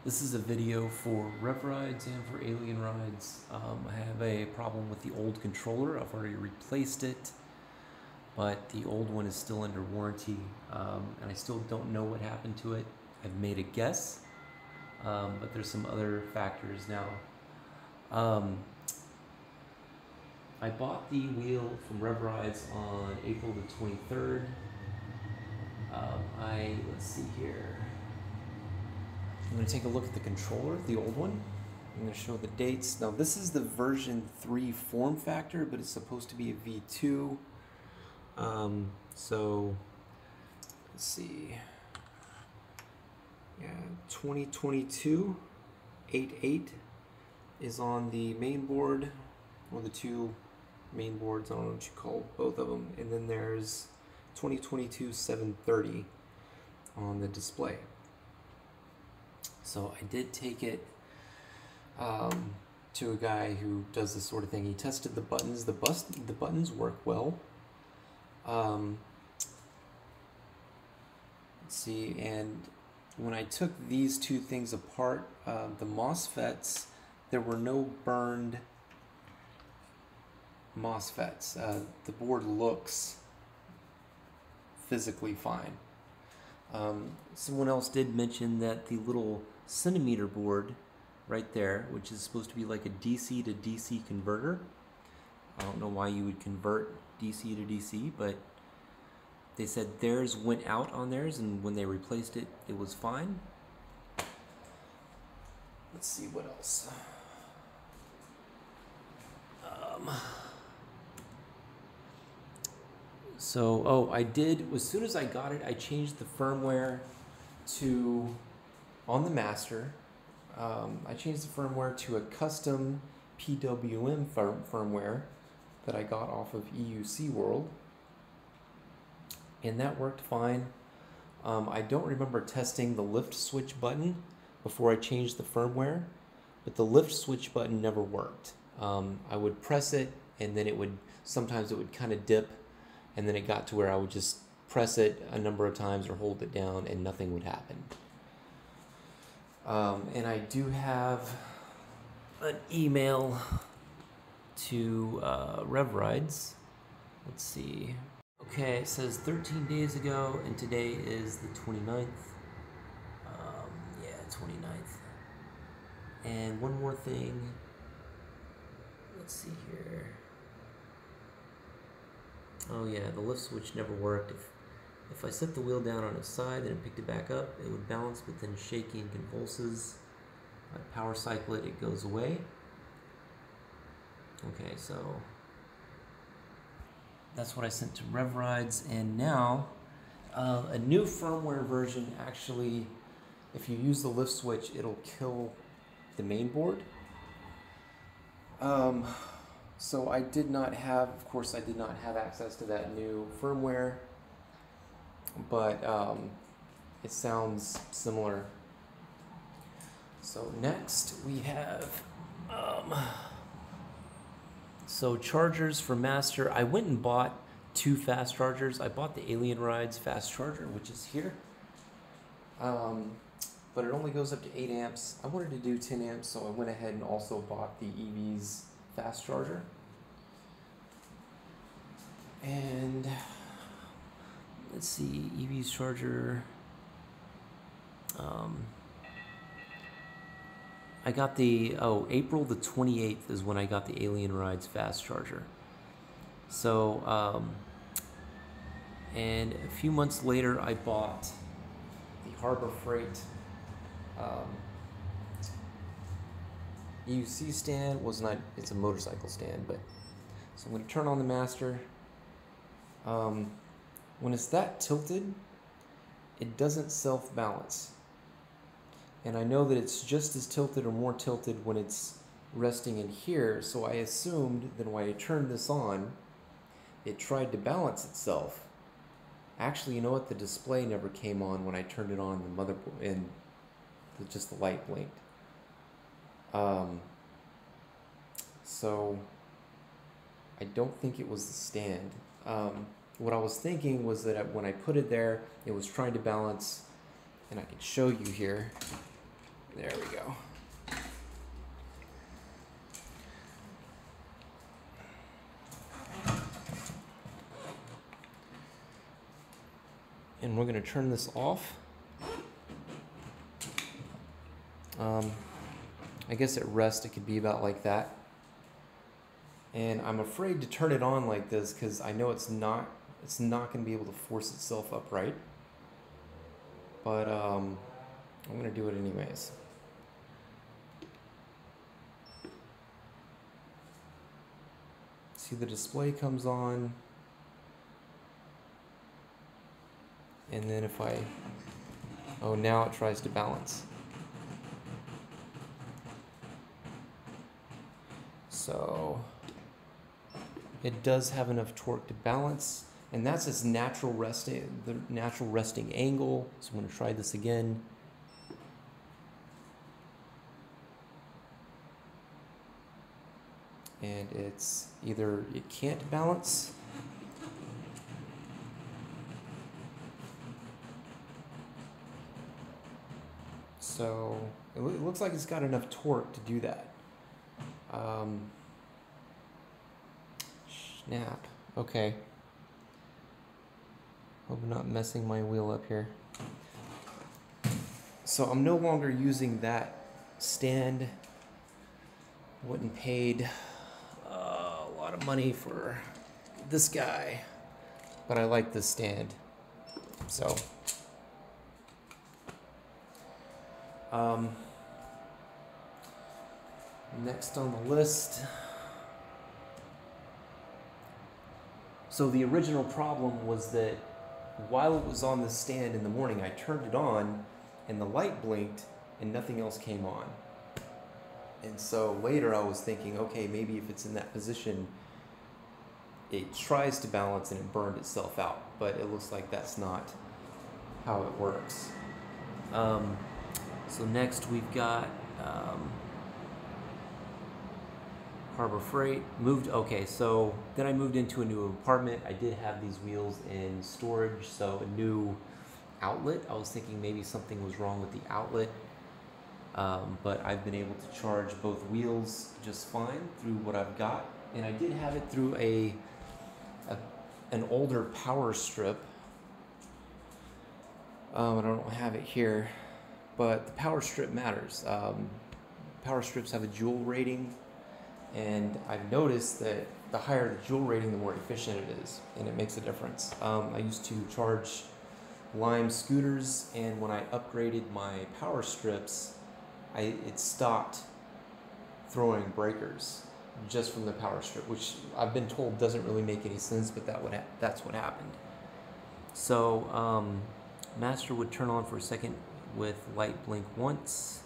This is a video for rev rides and for alien rides. I have a problem with the old controller. I've already replaced it, but the old one is still under warranty, and I still don't know what happened to it. I've made a guess, but there's some other factors now. I bought the wheel from Rev Rides on April the 23rd. Let's see here. I'm going to take a look at the controller, the old one. I'm going to show the dates. Now this is the version 3 form factor, but it's supposed to be a V2. So let's see. Yeah, 2022 8.8 is on the main board, or the two main boards. I don't know what you call both of them. And then there's 2022 7.30 on the display. So I did take it to a guy who does this sort of thing. He tested the buttons. The buttons work well. Let's see, and when I took these two things apart, the MOSFETs, there were no burned MOSFETs. The board looks physically fine. Someone else did mention that the little centimeter board right there, which is supposed to be like a DC to DC converter. I don't know why you would convert DC to DC, but they said theirs went out on theirs, and when they replaced it, it was fine. Let's see what else. I did, as soon as I got it, I changed the firmware to, on the Master, I changed the firmware to a custom PWM firmware that I got off of EUC World, and that worked fine. I don't remember testing the lift switch button before I changed the firmware, but the lift switch button never worked. I would press it, and then sometimes it would kind of dip, and then it got to where I would just press it a number of times or hold it down and nothing would happen. And I do have an email to Rev Rides. Let's see. Okay, it says 13 days ago, and today is the 29th. Yeah, 29th. And one more thing. Let's see here. Oh yeah, the lift switch never worked. If I set the wheel down on its side and it picked it back up, it would balance, but then shaky and convulses. I power cycle it, it goes away. Okay, so that's what I sent to Rev Rides, and now a new firmware version actually, if you use the lift switch, it'll kill the main board. So I did not have, of course, I did not have access to that new firmware, but it sounds similar. So next we have, chargers for Master. I went and bought 2 fast chargers. I bought the Alien Rides fast charger, which is here, but it only goes up to 8 amps. I wanted to do 10 amps, so I went ahead and also bought the EV's fast charger. And let's see, EV's charger. I got the, April the 28th is when I got the Alien Rides fast charger. So, and a few months later, I bought the Harbor Freight EUC stand. It's a motorcycle stand, but so I'm going to turn on the Master. When it's that tilted, it doesn't self-balance. And I know that it's just as tilted or more tilted when it's resting in here, so I assumed that when I turned this on, it tried to balance itself. Actually, you know what? The display never came on when I turned it on the motherboard, and just the light blinked. So I don't think it was the stand. What I was thinking was that when I put it there, it was trying to balance, and I can show you here. There we go. And we're going to turn this off. I guess at rest it could be about like that. And I'm afraid to turn it on like this because I know it's not going to be able to force itself upright. But I'm going to do it anyways. See, the display comes on. And then if oh, now it tries to balance. So it does have enough torque to balance, and that's its natural resting angle. So I'm going to try this again. And it's either it can't balance, so it looks like it's got enough torque to do that. Snap. Okay. Hope I'm not messing my wheel up here. So I'm no longer using that stand. Went and paid a lot of money for this guy, but I like this stand. So next on the list. So the original problem was that while it was on the stand in the morning, I turned it on and the light blinked and nothing else came on. And so later I was thinking, okay, maybe if it's in that position, it tries to balance and it burned itself out. But it looks like that's not how it works. So next we've got Harbor Freight. Okay, so then I moved into a new apartment. I did have these wheels in storage, so a new outlet. I was thinking maybe something was wrong with the outlet, but I've been able to charge both wheels just fine through what I've got. And I did have it through an older power strip. I don't have it here, but the power strip matters. Power strips have a joule rating, and I've noticed that the higher the joule rating, the more efficient it is, and it makes a difference. I used to charge Lime scooters, and when I upgraded my power strips, it stopped throwing breakers just from the power strip, which I've been told doesn't really make any sense, but that's what happened. So Master would turn on for a second with light blink once.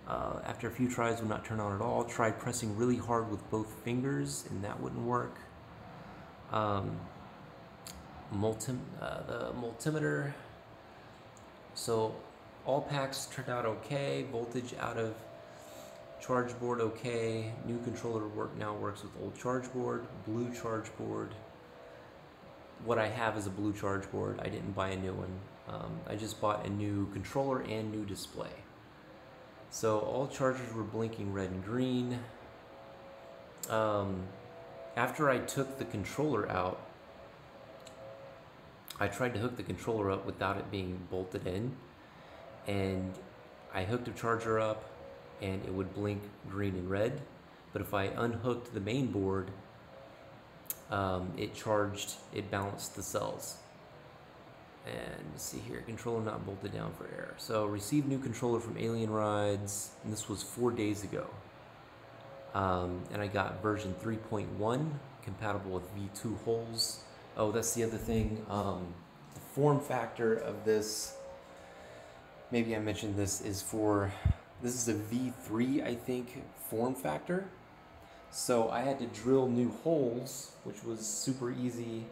After a few tries, would not turn on at all. Tried pressing really hard with both fingers, and that wouldn't work. The multimeter. So all packs turned out okay. Voltage out of charge board okay. New controller now works with old charge board. Blue charge board. What I have is a blue charge board. I didn't buy a new one. I just bought a new controller and new display. So all chargers were blinking red and green. After I took the controller out, I tried to hook the controller up without it being bolted in, and I hooked the charger up and it would blink green and red. But if I unhooked the main board, it balanced the cells. And let's see here, controller not bolted down for error. So received new controller from Alien Rides, and this was 4 days ago. And I got version 3.1, compatible with V2 holes. Oh, that's the other thing. The form factor of this, maybe I mentioned this, this is a V3, I think, form factor. So I had to drill new holes, which was super easy.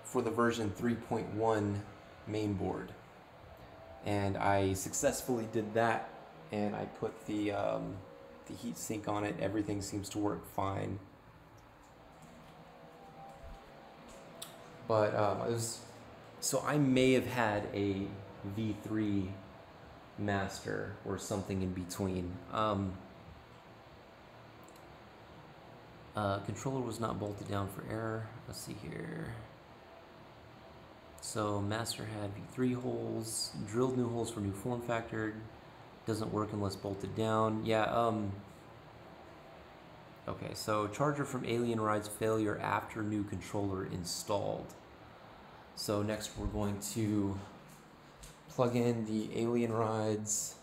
For the version 3.1 main board, and I successfully did that, and I put the heat sink on it. Everything seems to work fine, but so I may have had a V3 Master or something in between. Controller was not bolted down for error. Let's see here. So Master had V3 holes, drilled new holes for new form factor. Doesn't work unless bolted down. Yeah, okay, so charger from Alien Ride's failure after new controller installed. So next we're going to plug in the Alien Rides.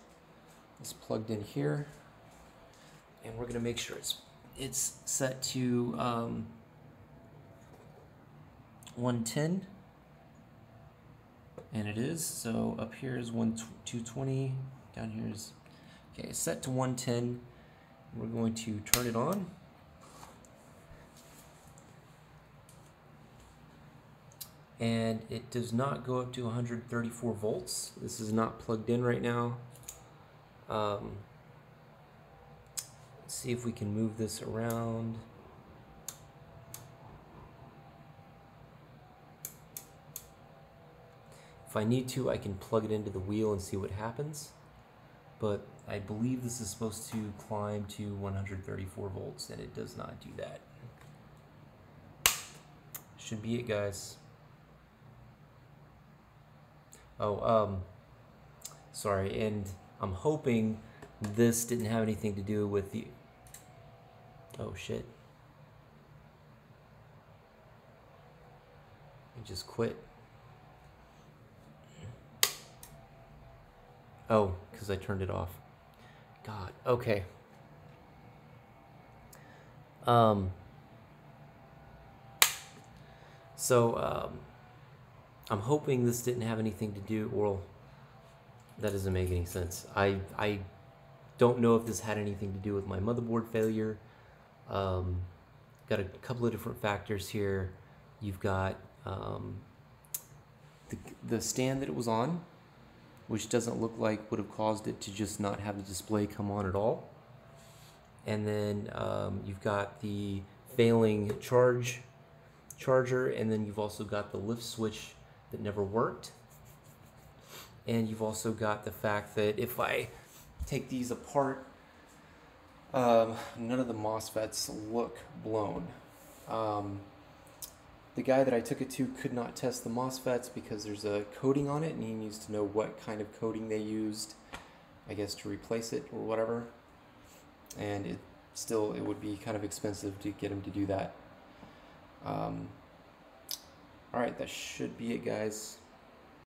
It's plugged in here. And we're gonna make sure it's set to 110. And it is. So up here is 220. Down here is, okay, it's set to 110. We're going to turn it on. And it does not go up to 134 volts. This is not plugged in right now. Let's see if we can move this around. If I need to, I can plug it into the wheel and see what happens. But I believe this is supposed to climb to 134 volts, and it does not do that. Should be it, guys. Oh, sorry, and I'm hoping this didn't have anything to do with the... Oh, shit. I just quit. Oh, because I turned it off. God, okay. I'm hoping this didn't have anything to do, well, that doesn't make any sense. I don't know if this had anything to do with my motherboard failure. Got a couple of different factors here. You've got the stand that it was on, which doesn't look like would have caused it to just not have the display come on at all. And then you've got the failing charger, and then you've also got the lift switch that never worked. And you've also got the fact that if I take these apart, none of the MOSFETs look blown. The guy that I took it to could not test the MOSFETs because there's a coating on it, and he needs to know what kind of coating they used, I guess, to replace it or whatever. And it would be kind of expensive to get him to do that. Alright, that should be it, guys.